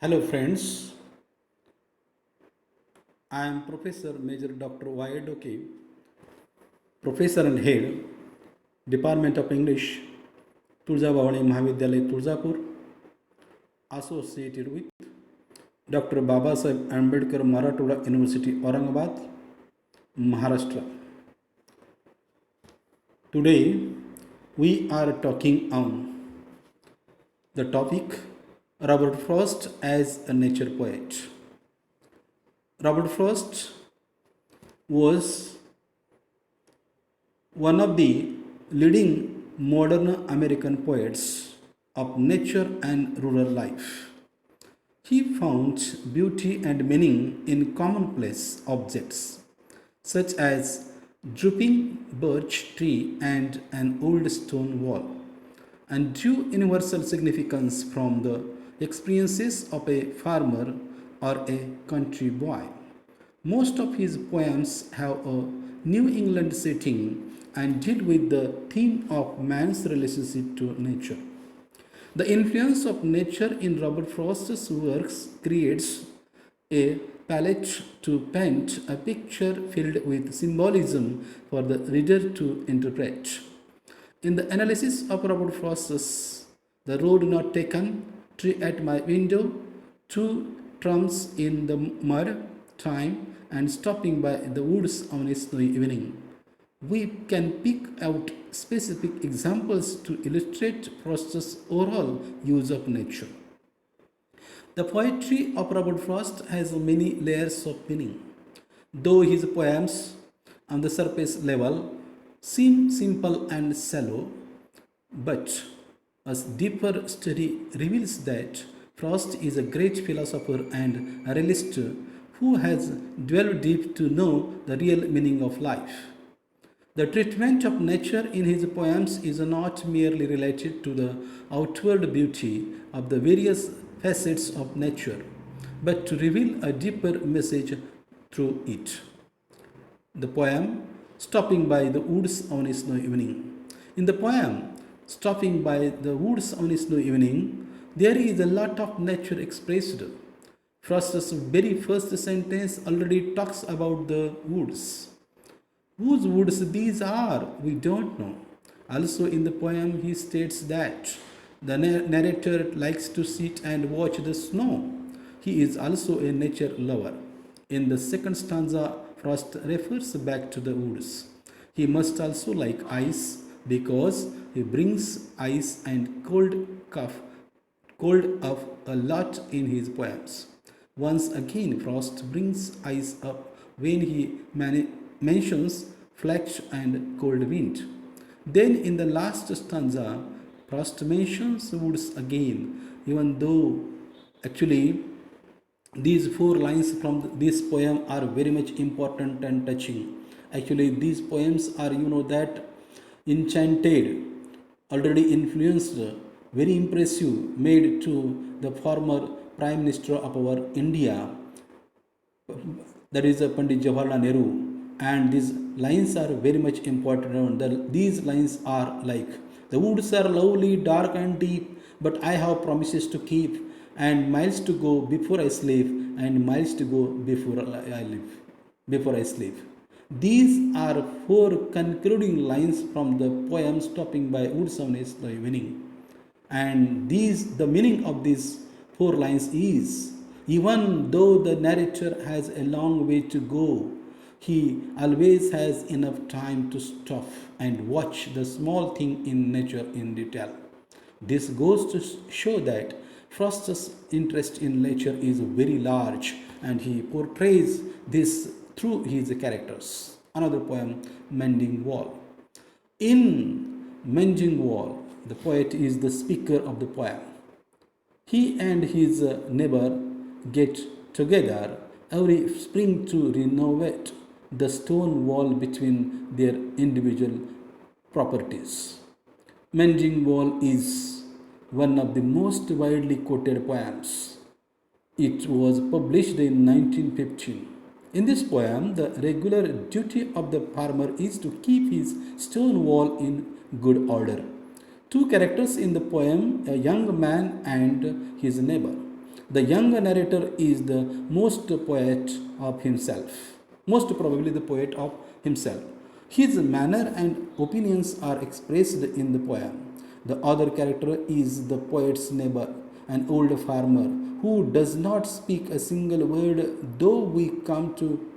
Hello friends, I am Professor Major Dr. Y.Doke, Professor and Head, Department of English, Tuljabhavani Mahavidyalaya Tuljapur, associated with Dr. Babasaheb Ambedkar Marathwada University, Aurangabad, Maharashtra. Today we are talking on the topic Robert Frost as a nature poet. Robert Frost was one of the leading modern American poets of nature and rural life. He found beauty and meaning in commonplace objects, such as drooping birch tree and an old stone wall, and drew universal significance from the experiences of a farmer or a country boy. Most of his poems have a New England setting and deal with the theme of man's relationship to nature. The influence of nature in Robert Frost's works creates a palette to paint a picture filled with symbolism for the reader to interpret. In the analysis of Robert Frost's The Road Not Taken, Tree at My Window, Two Trumps in the Mud, Time, and Stopping by the Woods on a Snowy Evening, we can pick out specific examples to illustrate Frost's overall use of nature. The poetry of Robert Frost has many layers of meaning. Though his poems, on the surface level, seem simple and shallow, but a deeper study reveals that Frost is a great philosopher and a realist who has dwelled deep to know the real meaning of life. The treatment of nature in his poems is not merely related to the outward beauty of the various facets of nature, but to reveal a deeper message through it. The poem Stopping by the Woods on a Snowy Evening. In the poem Stopping by the Woods on a Snowy Evening, there is a lot of nature expressed. Frost's very first sentence already talks about the woods. Whose woods these are, we don't know. Also, in the poem, he states that the narrator likes to sit and watch the snow. He is also a nature lover. In the second stanza, Frost refers back to the woods. He must also like ice because he brings ice and cold up a lot in his poems. Once again, Frost brings ice up when he mentions flash and cold wind. Then, in the last stanza, Frost mentions woods again, even though actually these four lines from this poem are very much important and touching. Actually, these poems are, that enchanted, already influenced, very impressive, made to the former Prime Minister of our India, that is Pandit Jawaharlal Nehru, and these lines are very much important. These lines are like the woods are lovely, dark and deep, but I have promises to keep, and miles to go before I sleep, and miles to go before I sleep. These are four concluding lines from the poem Stopping by Woods on a Snowy Evening. And the meaning of these four lines is even though the narrator has a long way to go, he always has enough time to stop and watch the small thing in nature in detail. This goes to show that Frost's interest in nature is very large and he portrays this through his characters. Another poem, Mending Wall. In Mending Wall, the poet is the speaker of the poem. He and his neighbor get together every spring to renovate the stone wall between their individual properties. Mending Wall is one of the most widely quoted poems. It was published in 1915. In this poem, the regular duty of the farmer is to keep his stone wall in good order. Two characters in the poem, a young man and his neighbor. The young narrator is the most poet of himself, most probably the poet of himself. His manner and opinions are expressed in the poem. The other character is the poet's neighbor, an old farmer who does not speak a single word, though we come to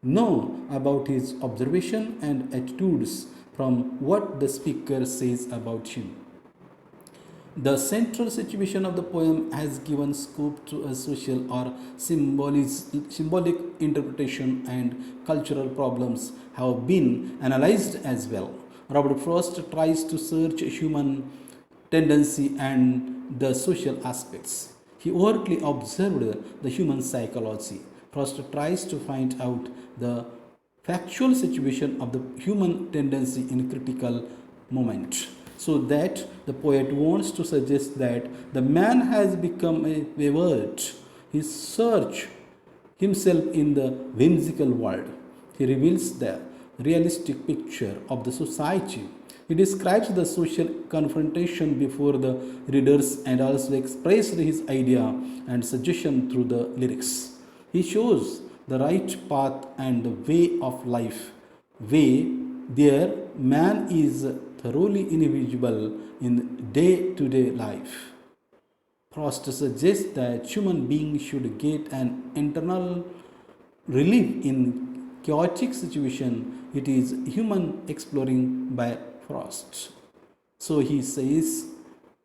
know about his observation and attitudes from what the speaker says about him. The central situation of the poem has given scope to a social or symbolic interpretation, and cultural problems have been analyzed as well. Robert Frost tries to search human tendency and the social aspects. He overtly observed the human psychology. Frost tries to find out the factual situation of the human tendency in critical moment, so that the poet wants to suggest that the man has become a wayward. He search himself in the whimsical world. He reveals the realistic picture of the society. He describes the social confrontation before the readers and also expresses his idea and suggestion through the lyrics. He shows the right path and the way of life, way there man is thoroughly invisible in day-to-day life. Frost suggests that human beings should get an internal relief in chaotic situation. It is human exploring by Frost. So he says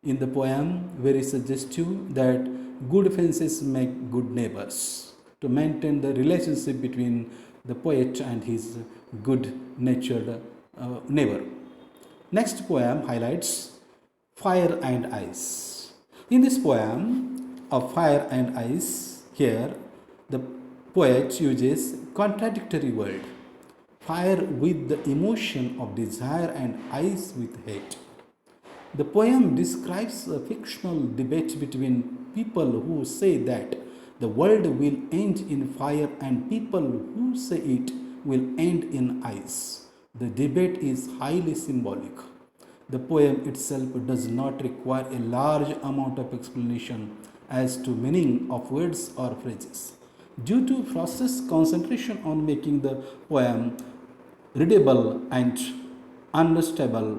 in the poem, very suggestive, that good fences make good neighbors. To maintain the relationship between the poet and his good natured neighbor. Next poem highlights fire and ice. In this poem of fire and ice, here the poet uses contradictory word. Fire with the emotion of desire and ice with hate. The poem describes a fictional debate between people who say that the world will end in fire and people who say it will end in ice. The debate is highly symbolic. The poem itself does not require a large amount of explanation as to meaning of words or phrases. Due to Frost's concentration on making the poem readable and understandable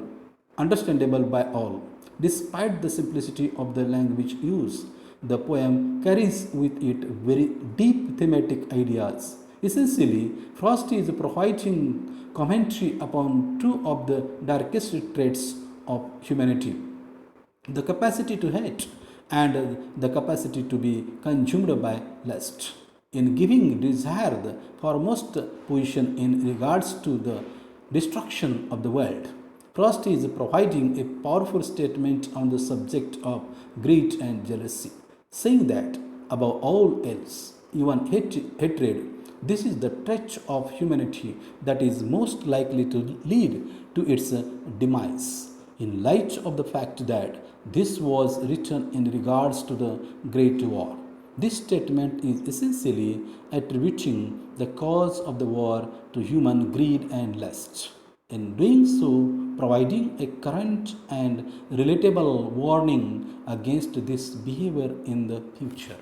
by all, despite the simplicity of the language used, the poem carries with it very deep thematic ideas. Essentially, Frost is providing commentary upon two of the darkest traits of humanity: the capacity to hate and the capacity to be consumed by lust. In giving desire the foremost position in regards to the destruction of the world, Frost is providing a powerful statement on the subject of greed and jealousy, saying that above all else, even hatred, this is the trait of humanity that is most likely to lead to its demise. In light of the fact that this was written in regards to the Great War, this statement is essentially attributing the cause of the war to human greed and lust. In doing so, providing a current and relatable warning against this behavior in the future.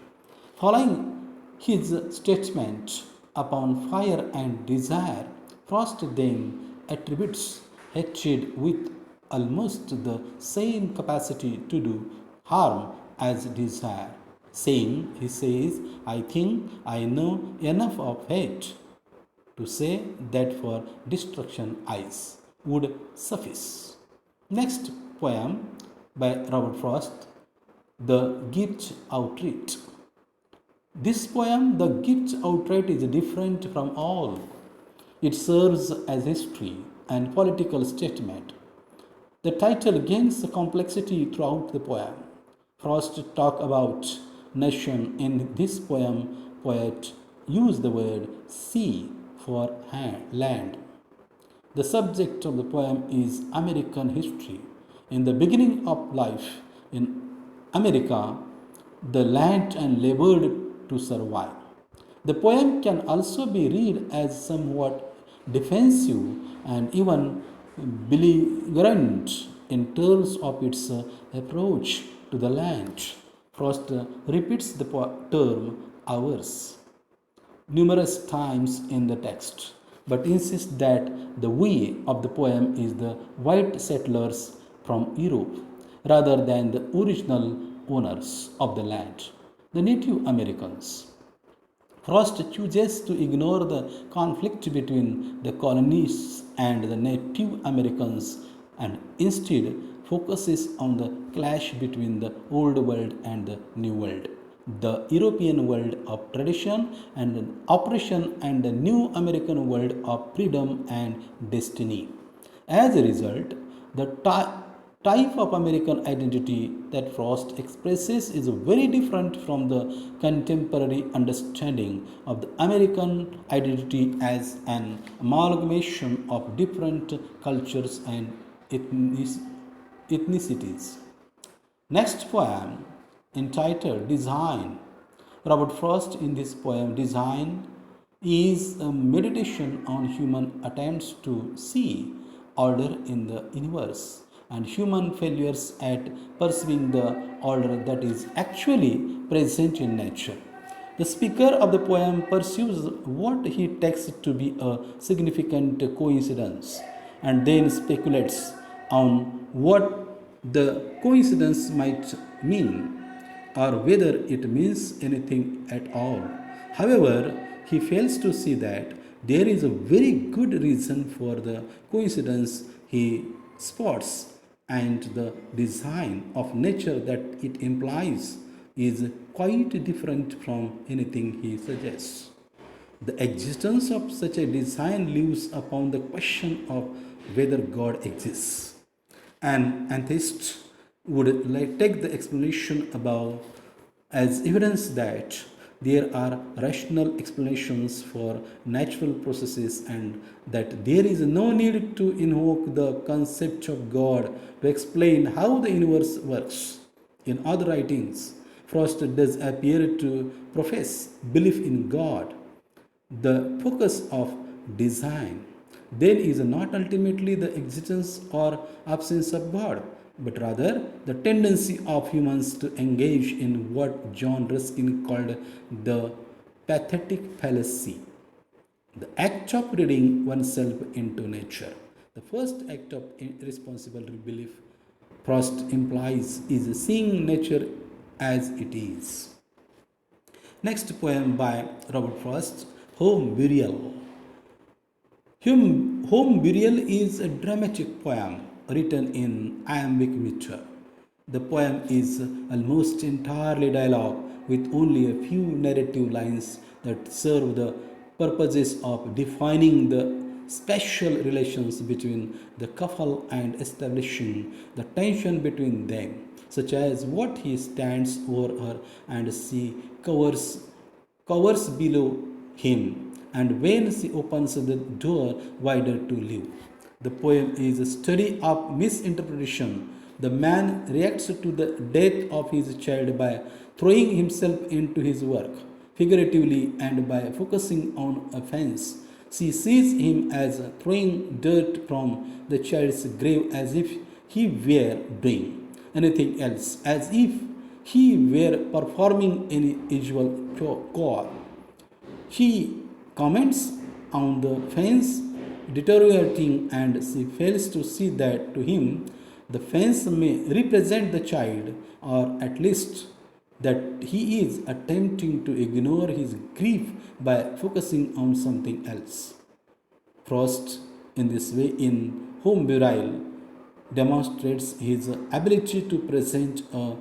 Following his statement upon fire and desire, Frost then attributes hatred with almost the same capacity to do harm as desire, saying, he says, I think I know enough of hate to say that for destruction ice would suffice. Next poem by Robert Frost, The Gift Outright. This poem, The Gift Outright, is different from all. It serves as history and political statement. The title gains complexity throughout the poem. Frost talk about nation. In this poem, poet used the word sea for land. The subject of the poem is American history. In the beginning of life in America, the land and labored to survive. The poem can also be read as somewhat defensive and even belligerent in terms of its approach to the land. Frost repeats the term ours numerous times in the text, but insists that the we of the poem is the white settlers from Europe rather than the original owners of the land, the Native Americans. Frost chooses to ignore the conflict between the colonists and the Native Americans and instead focuses on the clash between the Old World and the New World, the European world of tradition and oppression, and the New American world of freedom and destiny. As a result, the type of American identity that Frost expresses is very different from the contemporary understanding of the American identity as an amalgamation of different cultures and ethnicities. Next poem, entitled Design. Robert Frost, in this poem Design, is a meditation on human attempts to see order in the universe and human failures at perceiving the order that is actually present in nature. The speaker of the poem pursues what he takes to be a significant coincidence and then speculates on what the coincidence might mean or whether it means anything at all. However, he fails to see that there is a very good reason for the coincidence he spots, and the design of nature that it implies is quite different from anything he suggests. The existence of such a design lives upon the question of whether God exists. An atheist would take the explanation above as evidence that there are rational explanations for natural processes and that there is no need to invoke the concept of God to explain how the universe works. In other writings, Frost does appear to profess belief in God. The focus of design then is not ultimately the existence or absence of God, but rather the tendency of humans to engage in what John Ruskin called the pathetic fallacy, the act of reading oneself into nature. The first act of irresponsible belief, Frost implies, is seeing nature as it is. Next poem by Robert Frost, Home Burial. Home Burial is a dramatic poem written in iambic meter. The poem is almost entirely dialogue with only a few narrative lines that serve the purposes of defining the special relations between the couple and establishing the tension between them, such as what he stands over her and she covers below him, and when she opens the door wider to leave. The poem is a study of misinterpretation. The man reacts to the death of his child by throwing himself into his work, figuratively, and by focusing on offense. She sees him as throwing dirt from the child's grave as if he were doing anything else, as if he were performing any usual chore. He comments on the fence deteriorating, and she fails to see that to him the fence may represent the child, or at least that he is attempting to ignore his grief by focusing on something else. Frost, in this way, in Home Burial, demonstrates his ability to present a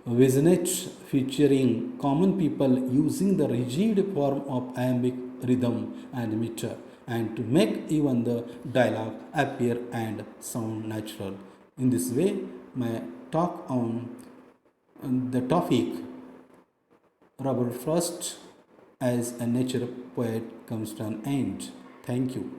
vignette featuring common people using the rigid form of iambic rhythm and meter, and to make even the dialogue appear and sound natural. In this way, my talk on the topic Robert Frost as a nature poet comes to an end. Thank you.